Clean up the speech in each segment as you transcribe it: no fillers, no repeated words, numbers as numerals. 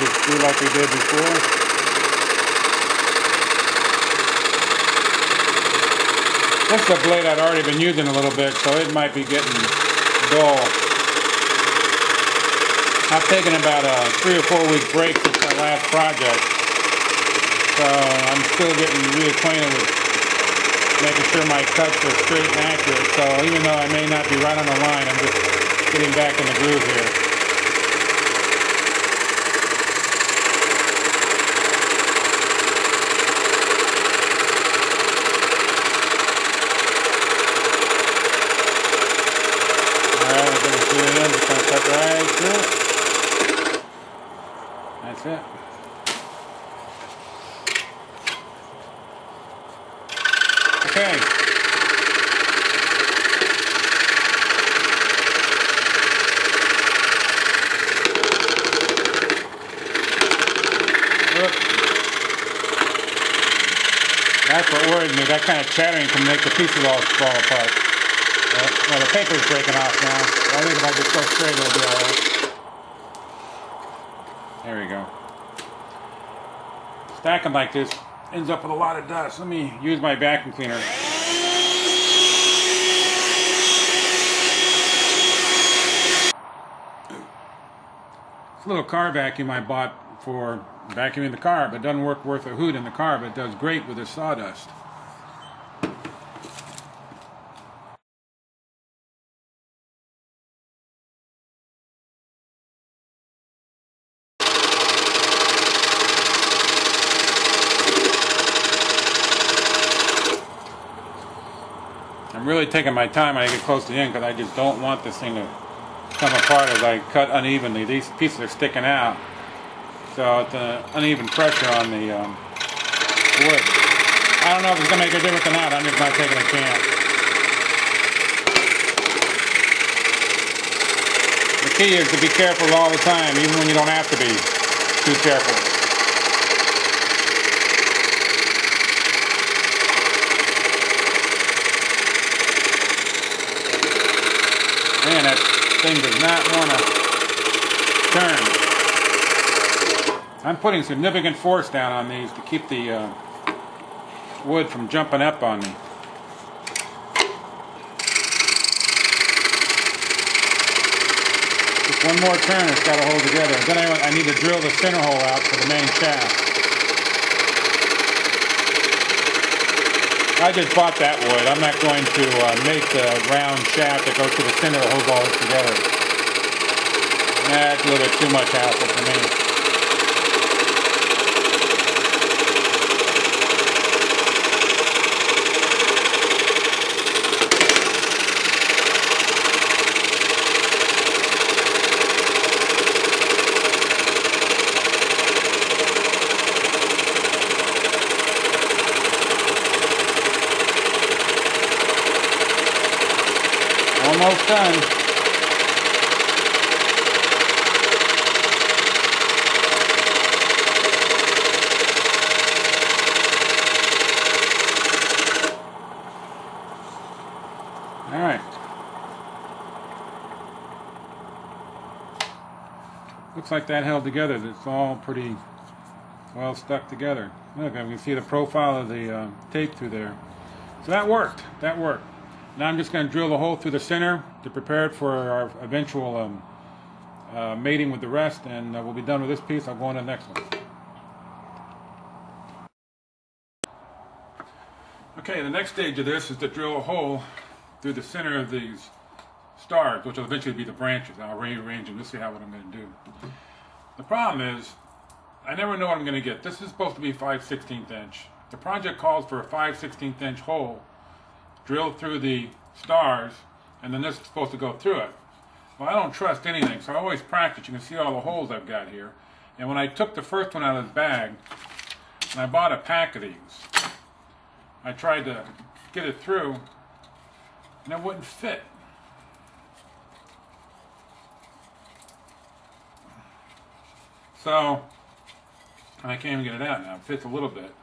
just do like we did before. This is a blade I'd already been using a little bit, so it might be getting dull. I've taken about a 3 or 4 week break since my last project, so I'm still getting reacquainted with making sure my cuts are straight and accurate. So even though I may not be right on the line, I'm just getting back in the groove here. Alright, we're going to do it in. Just going to cut right through it. That's it. Okay. Look. That's what worried me. That kind of chattering can make the pieces all fall apart. Well, the paper's breaking off now. I think if I just go straight, it'll be alright. There we go. Stacking like this ends up with a lot of dust. Let me use my vacuum cleaner. It's a little car vacuum I bought for vacuuming the car, but it doesn't work worth a hoot in the car, but it does great with the sawdust. I'm really taking my time when I get close to the end because I just don't want this thing to come apart as I cut unevenly. These pieces are sticking out, so it's an uneven pressure on the wood. I don't know if it's going to make a difference or not. I'm just not taking a chance. The key is to be careful all the time, even when you don't have to be too careful. Man, that thing does not want to turn. I'm putting significant force down on these to keep the wood from jumping up on me. Just one more turn, it's got to hold together. Then I need to drill the center hole out for the main shaft. I just bought that wood. I'm not going to make the round shaft that goes to the center that holds all this together. That's a little bit too much hassle for me. Almost done. All right. Looks like that held together. It's all pretty well stuck together. Look, I can see the profile of the tape through there. So that worked. That worked. Now I'm just going to drill the hole through the center to prepare it for our eventual mating with the rest, and we'll be done with this piece. I'll go on to the next one. Okay, the next stage of this is to drill a hole through the center of these stars, which will eventually be the branches. I'll rearrange them. You'll see what I'm going to do. The problem is, I never know what I'm going to get. This is supposed to be 5/16 inch. The project calls for a 5/16 inch hole drilled through the stars, and then this is supposed to go through it. Well, I don't trust anything, so I always practice. You can see all the holes I've got here. And when I took the first one out of this bag, and I bought a pack of these, I tried to get it through, and it wouldn't fit. So, I can't even get it out now. It fits a little bit.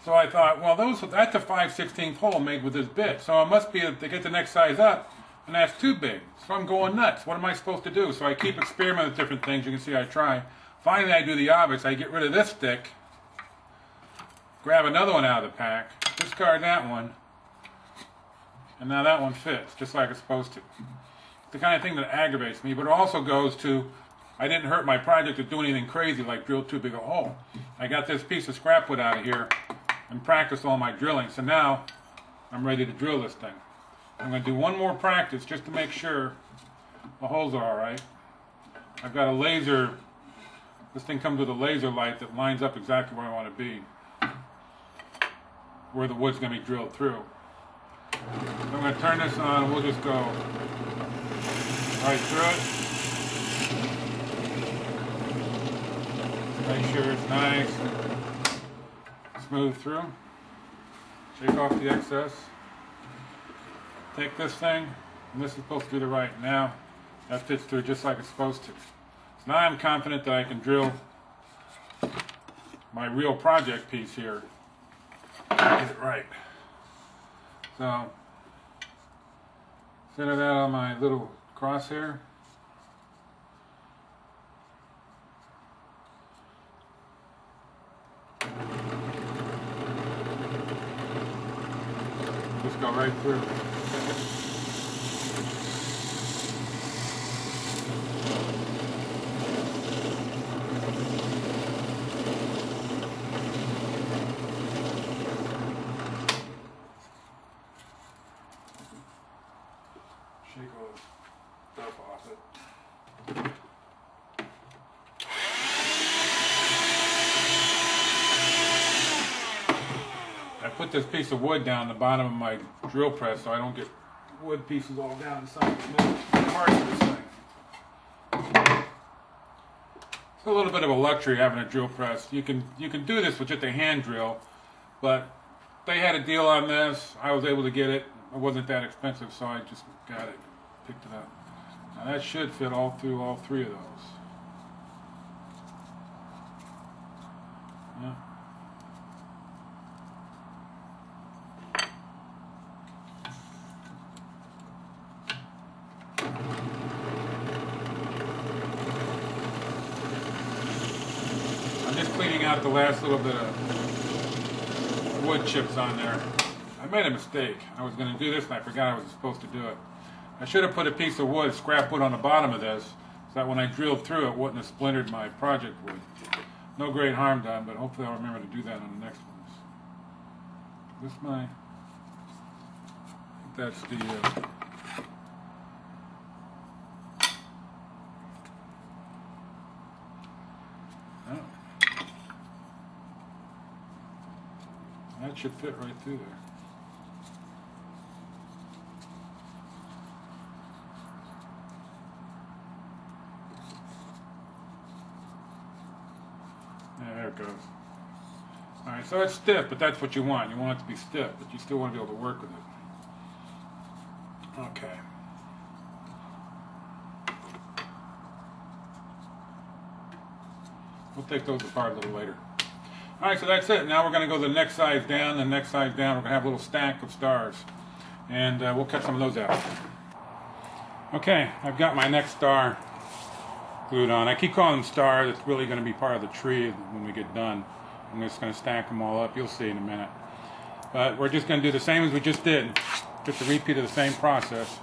So I thought, well, that's a 5/16 hole made with this bit. So it must be, to get the next size up, and that's too big. So I'm going nuts. What am I supposed to do? So I keep experimenting with different things. You can see I try. Finally, I do the obvious. I get rid of this stick, grab another one out of the pack, discard that one, and now that one fits just like it's supposed to. It's the kind of thing that aggravates me, but it also goes to, I didn't hurt my project to do anything crazy like drill too big a hole. I got this piece of scrap wood out of here and practiced all my drilling, so now I'm ready to drill this thing. I'm going to do one more practice just to make sure the holes are alright. I've got a laser, this thing comes with a laser light that lines up exactly where I want to be, where the wood's going to be drilled through. So I'm going to turn this on and we'll just go right through it. Make sure it's nice, smooth through. Shake off the excess. Take this thing, and this is supposed to do the right. Now, that fits through just like it's supposed to. So now I'm confident that I can drill my real project piece here. Get it right. So, center that on my little crosshair. Just go right through. Shake all the stuff off it. I put this piece of wood down the bottom of my drill press so I don't get wood pieces all down inside the parts of this thing. It's a little bit of a luxury having a drill press. You can do this with just a hand drill, but they had a deal on this. I was able to get it. It wasn't that expensive, so I just got it, picked it up. Now that should fit all through all three of those. Yeah. I'm just cleaning out the last little bit of wood chips on there. I made a mistake. I was going to do this and I forgot I was supposed to do it. I should have put a piece of wood, scrap wood, on the bottom of this so that when I drilled through it wouldn't have splintered my project wood. No great harm done, but hopefully I'll remember to do that on the next ones. This my, I think that's the oh. That should fit right through there. Yeah, there it goes. Alright, so it's stiff, but that's what you want. You want it to be stiff, but you still want to be able to work with it. Okay. We'll take those apart a little later. Alright, so that's it. Now we're going to go the next size down, the next size down. We're going to have a little stack of stars. And we'll cut some of those out. Okay, I've got my next star glued on. I keep calling them stars. It's really going to be part of the tree when we get done. I'm just going to stack them all up. You'll see in a minute. But we're just going to do the same as we just did. Just a repeat of the same process.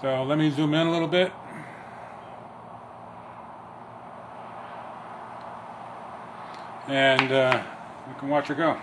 So let me zoom in a little bit. And you can watch her go.